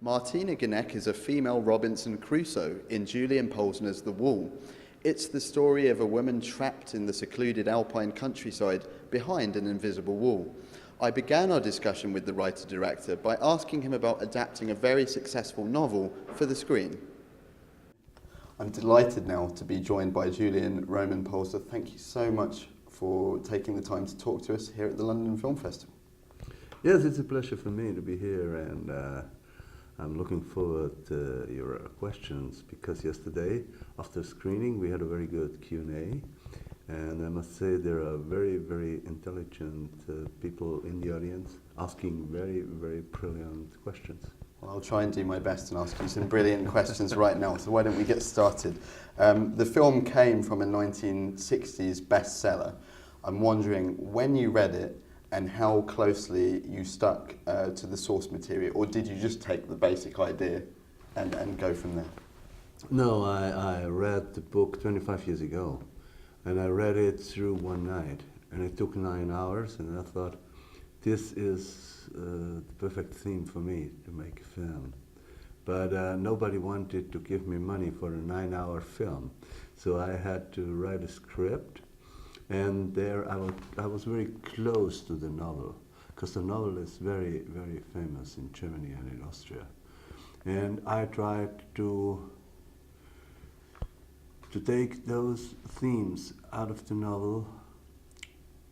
Martina Ganek is a female Robinson Crusoe in Julian Pölsler's The Wall. It's the story of a woman trapped in the secluded alpine countryside behind an invisible wall. I began our discussion with the writer-director by asking him about adapting a very successful novel for the screen. I'm delighted now to be joined by Julian Roman Pölsler. Thank you so much for taking the time to talk to us here at the London Film Festival. Yes, it's a pleasure for me to be here, and I'm looking forward to your questions, because yesterday, after screening, we had a very good Q&A, and I must say there are very, very intelligent people in the audience asking very, very brilliant questions. Well, I'll try and do my best and ask you some brilliant questions right now, so why don't we get started? The film came from a 1960s bestseller. I'm wondering, when you read it, and how closely you stuck to the source material, or did you just take the basic idea and go from there? No, I read the book 25 years ago, and I read it through one night, and it took 9 hours, and I thought, this is the perfect theme for me to make a film. But nobody wanted to give me money for a 9-hour film, so I had to write a script. And there I was very close to the novel, because the novel is very, very famous in Germany and in Austria. And I tried to take those themes out of the novel,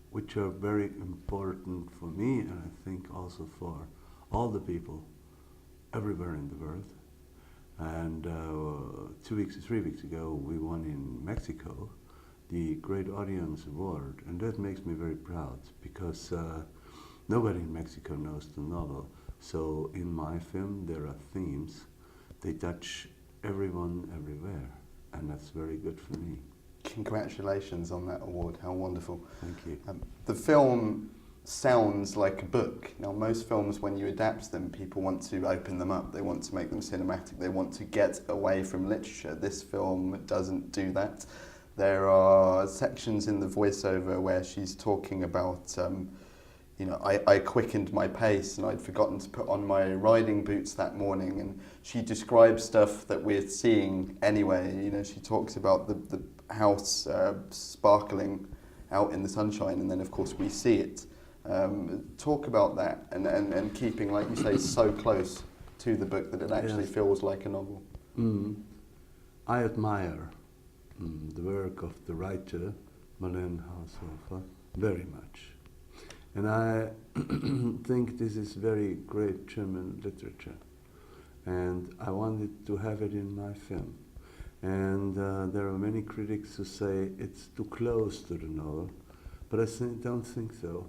which are very important for me, and I think also for all the people everywhere in the world. And 3 weeks ago, we won in Mexico the Great Audience Award, and that makes me very proud, because nobody in Mexico knows the novel. So in my film there are themes, they touch everyone everywhere, and that's very good for me. Congratulations on that award, how wonderful. Thank you. The film sounds like a book. Now, most films, when you adapt them, people want to open them up, they want to make them cinematic, they want to get away from literature. This film doesn't do that. There are sections in the voiceover where she's talking about, I quickened my pace and I'd forgotten to put on my riding boots that morning, and she describes stuff that we're seeing anyway. She talks about the house sparkling out in the sunshine, and then of course we see it. Talk about that and keeping, like you say, so close to the book that it actually feels like a novel. I admire the work of the writer, Marlene Haushofer, very much. And I think this is very great German literature. And I wanted to have it in my film. And there are many critics who say it's too close to the novel, but I don't think so.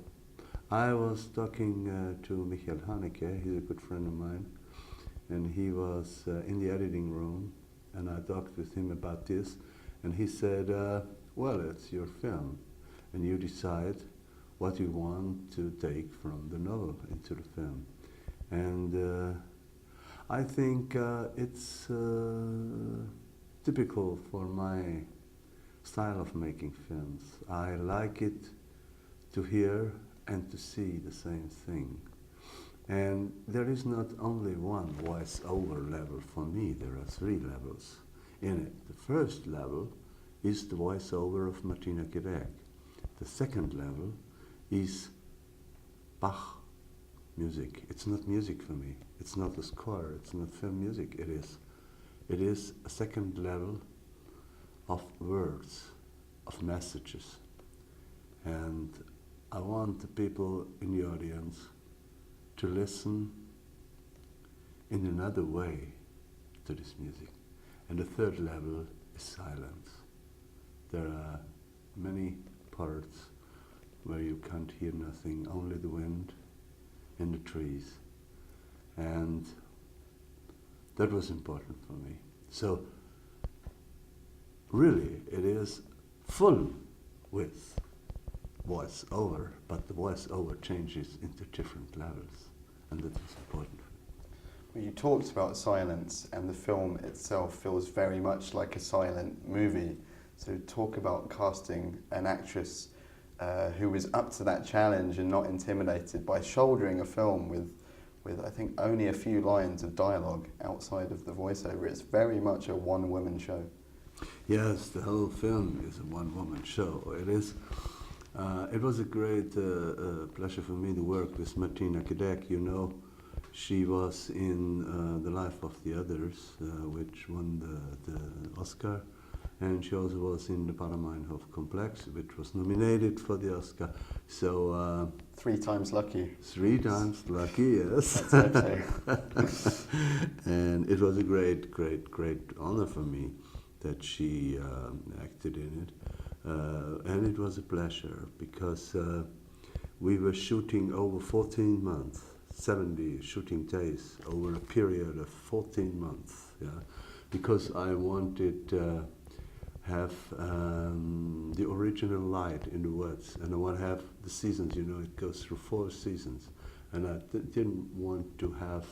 I was talking to Michael Haneke, he's a good friend of mine, and he was in the editing room, and I talked with him about this. And he said, well, it's your film, and you decide what you want to take from the novel into the film. And I think it's typical for my style of making films. I like it to hear and to see the same thing. And there is not only one voice-over level for me, there are 3 levels in it. The first level is the voiceover of Martina Ganek. The second level is Bach music. It's not music for me. It's not a score. It's not film music. It is a second level of words, of messages. And I want the people in the audience to listen in another way to this music. And the third level is silence. There are many parts where you can't hear nothing, only the wind in the trees. And that was important for me. So really it is full with voice-over, but the voice-over changes into different levels, and that was important. Well, you talked about silence, and the film itself feels very much like a silent movie. So talk about casting an actress who is up to that challenge and not intimidated by shouldering a film with with, I think, only a few lines of dialogue outside of the voiceover. It's very much a one-woman show. Yes, the whole film is a one-woman show. It is. It was a great pleasure for me to work with Martina Kedek. You know, she was in The Life of the Others, which won the Oscar, and she also was in the Bader-Meinhof Complex, which was nominated for the Oscar. So 3 times lucky. 3 times lucky, yes. That's okay. And it was a great honor for me that she acted in it. And it was a pleasure because we were shooting over 14 months, 70 shooting days over a period of 14 months, yeah, because I wanted to have the original light in the woods, and I want to have the seasons, you know, it goes through 4 seasons, and I didn't want to have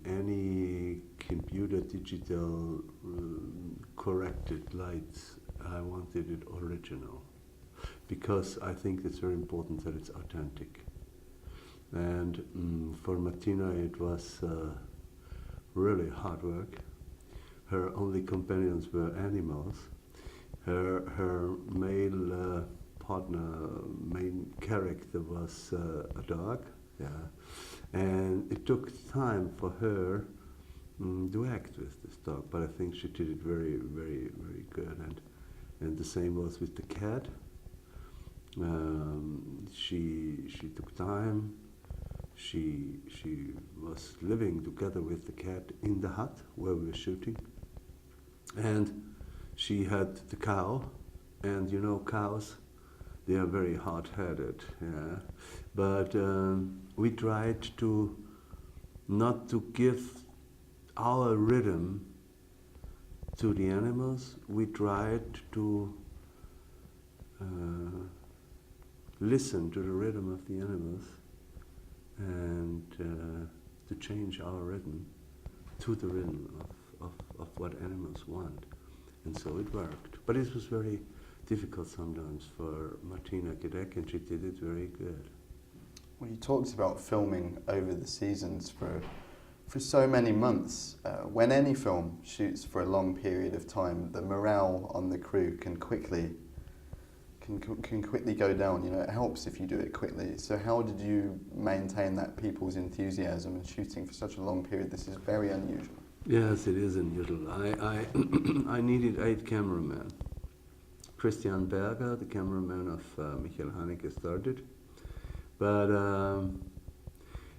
any computer digital corrected lights. I wanted it original because I think it's very important that it's authentic. And for Martina it was really hard work. Her only companions were animals. Her male partner, main character was a dog, yeah. And it took time for her to act with this dog, but I think she did it very good. And the same was with the cat. She took time. She was living together with the cat in the hut where we were shooting. And she had the cow, and you know cows, they are very hard-headed, yeah. But we tried to not to give our rhythm to the animals. We tried to listen to the rhythm of the animals and to change our rhythm to the rhythm of what animals want. And so it worked. But it was very difficult sometimes for Martina Kedek, and she did it very good. Well, you talked about filming over the seasons for so many months. When any film shoots for a long period of time, the morale on the crew can quickly go down. You know, it helps if you do it quickly. So how did you maintain that people's enthusiasm in shooting for such a long period? This is very unusual. Yes, it is unusual. I needed 8 cameramen. Christian Berger, the cameraman of Michael Haneke, started, but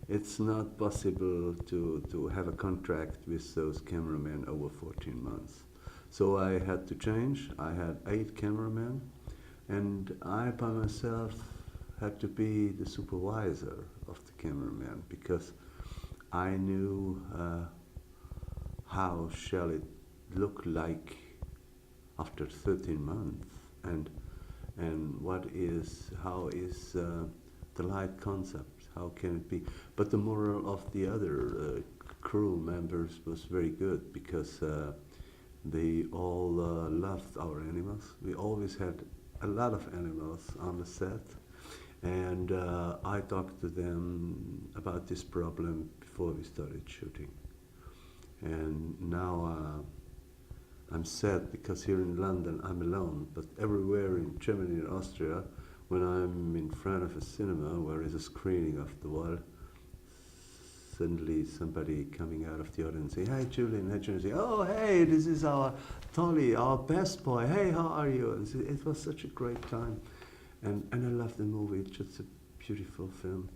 it's not possible to have a contract with those cameramen over 14 months. So I had to change. I had 8 cameramen, and I by myself had to be the supervisor of the cameraman because I knew how shall it look like after 13 months, and how is the light concept, how can it be? But the moral of the other crew members was very good because they all loved our animals. We always had a lot of animals on the set, and I talked to them about this problem before we started shooting. And now I'm sad because here in London I'm alone, but everywhere in Germany and Austria, when I'm in front of a cinema where there's a screening of the wall, suddenly somebody coming out of the audience say, "Hi Julian," hi Julian, say, "Oh hey, this is our Tolly, our best boy, hey, how are you?" And it was such a great time, and I love the movie. It's just a beautiful film,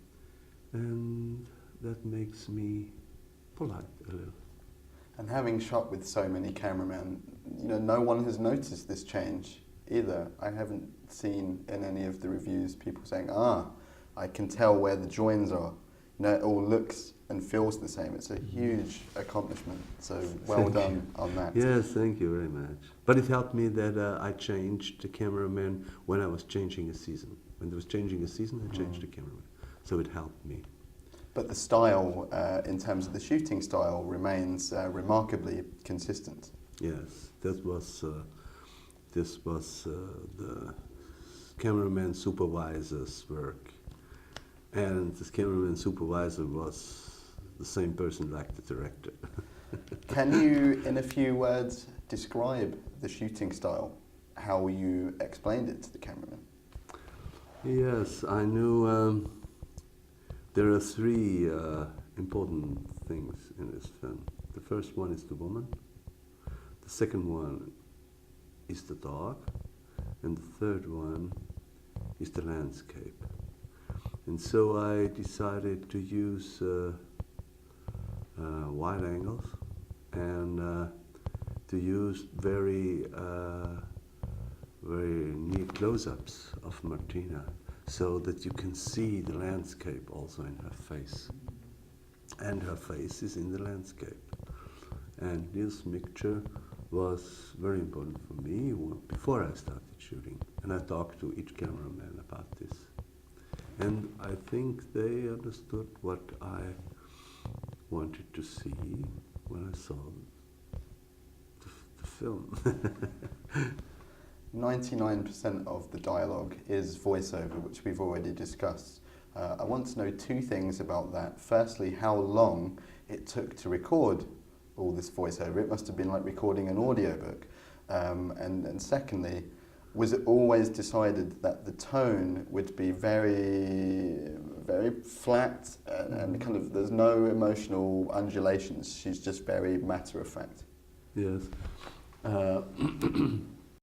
and that makes me polite a little. And having shot with so many cameramen, you know, no one has noticed this change either. I haven't seen in any of the reviews people saying, I can tell where the joins are. You know, it all looks and feels the same. It's a huge accomplishment. So well done on that. Yes, thank you very much. But it helped me that I changed the cameraman when I was changing a season. When there was changing a season, I changed the cameraman. So it helped me. But the style, in terms of the shooting style, remains remarkably consistent. Yes, this was the cameraman supervisor's work. And the cameraman supervisor was the same person like the director. Can you, in a few words, describe the shooting style, how you explained it to the cameraman? Yes, I knew there are three important things in this film. The first one is the woman, the second one is the dog, and the third one is the landscape. And so I decided to use wide angles and to use very neat close-ups of Martina, so that you can see the landscape also in her face. And her face is in the landscape. And this mixture was very important for me before I started shooting. And I talked to each cameraman about this. And I think they understood what I wanted to see when I saw the film. 99% of the dialogue is voiceover, which we've already discussed. I want to know two things about that. Firstly, how long it took to record all this voiceover. It must have been like recording an audiobook. And secondly, was it always decided that the tone would be very, very flat and kind of there's no emotional undulations? She's just very matter of fact. Yes.